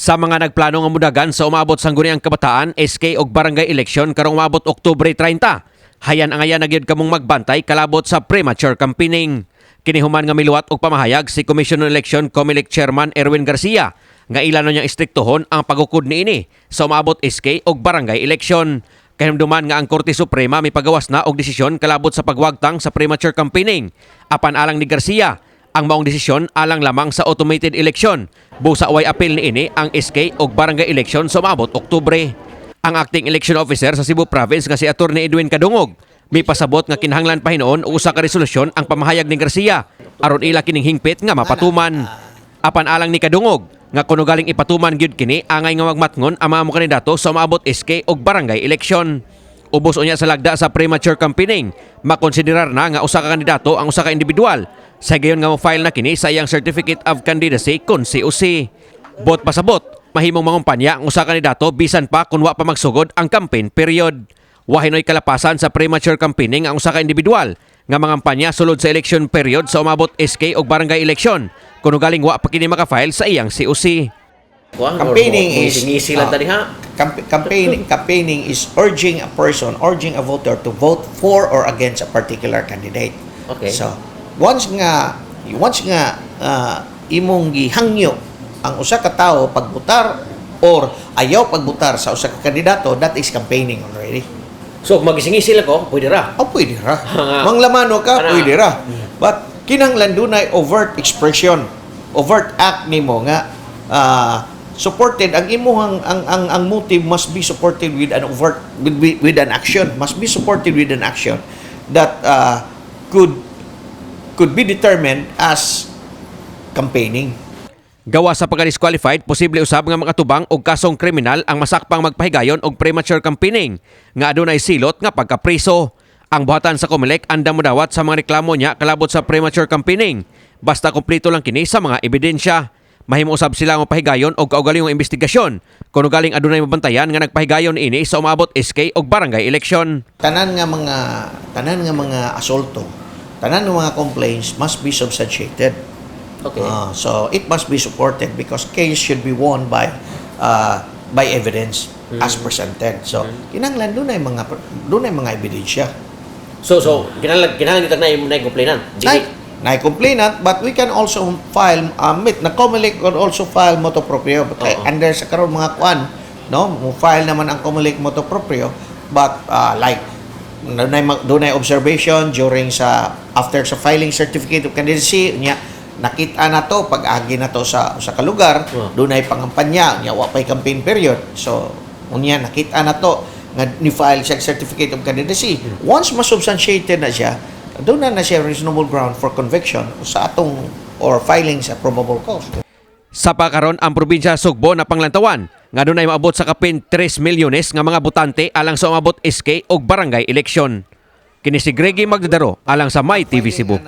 Sa mga nagplano nga mudagan sa umabot sang guniang kabataan, SK og barangay election karong umabot Oktubre 30, hayan ang ayan nagyud kamong magbantay kalabot sa premature campaigning. Kinihuman nga miluwat og pamahayag si Commission on Election COMELEC Chairman Erwin Garcia nga ilano niyang istriktohon ang pagukod niini sa umabot SK og barangay election. Kahinumduman nga ang Korte Suprema mipagawas na og desisyon kalabot sa pagwagtang sa premature campaigning. Apan alang ni Garcia, ang maong desisyon alang lamang sa automated election. Busa way apil niini ang SK og barangay election sa umabot Oktubre. Ang acting election officer sa Cebu Province nga si Attorney Edwin Kadungog mipasabot nga kinahanglan pa hinuon og usa ka resolusyon ang pamahayag ni Garcia aron ila kining hingpit nga mapatuman. Apan alang ni Kadungog nga kuno galing ipatuman gyud kini angay nga magmatngon ang mga kandidato sa umabot SK og barangay election. Ubos unya sa lagda sa premature campaigning, makonsiderar na nga usa ka kandidato ang usa ka individual. Sa gayon nga mo-file na kini sa iyang Certificate of Candidacy kun COC. Bot pasabot, mahimong mangumpanya ang usa ka kandidato bisan pa kun wa pa magsugod ang campaign period. Wahinoy kalapasan sa premature campaigning ang usa ka individual nga mangampanya sulod sa election period sa umabot SK og barangay election kuno galing wa pa kini maka-file sa iyang COC. Campaigning is campaigning is urging a voter to vote for or against a particular candidate. Okay. So once nga imong gihangyo ang usa ka tawo pagbutar or ayaw pagbutar sa usa ka kandidato, that is campaigning already. So, magisingisil ako, pwede ra. Oh, pwede ra. Manglamano ka, pwede ra. But kinahanglan dunay overt expression, overt act nimo nga supported ang imuhang ang motive must be supported with an overt with an action, must be supported with an action that could be determined as campaigning. Gawa sa pagka-disqualified, posible usab nga makatubang og kasong kriminal ang masakpang magpahigayon og premature campaigning nga adunay silot nga pagkapriso. Ang buhatan sa COMELEC andam modawat sa mga reklamo niya kalabot sa premature campaigning basta kumpleto lang kini sa mga ebidensya. Mahimo usab sila nga pahigayon og kaugalingong investigasyon kuno galing adunay mabantayan nga nagpahigayon ini sa umabot SK og barangay election. Tanan nga mga asolto, tanan nga mga complaints must be substantiated. Okay. So it must be supported because case should be won by evidence as presented. So kinahanglan dunay mga ebidensya. So kinahanglan kita na complainant. Na complainant, but we can also file na COMELEC could also file motu proprio under sa karon mga kwan, no, mo file naman ang COMELEC motu proprio, but like dunay observation during after sa filing certificate of candidacy nya nakita na to pag-agi na to sa kalugar, dunay pangampanya nya wa pay campaign period. So unya nakita na to nga ni-file siya certificate of candidacy. Once masubstantiated na siya, doon na siya reasonable ground for conviction sa atong or filing sa probable cause. Sa pakaron ang probinsya Sugbo na panglantawan nga dunay maabot sa kapin 3 milyones nga mga botante alang sa umabot SK og barangay election. Kini si Greggy Magdadaro alang sa My TV Cebu.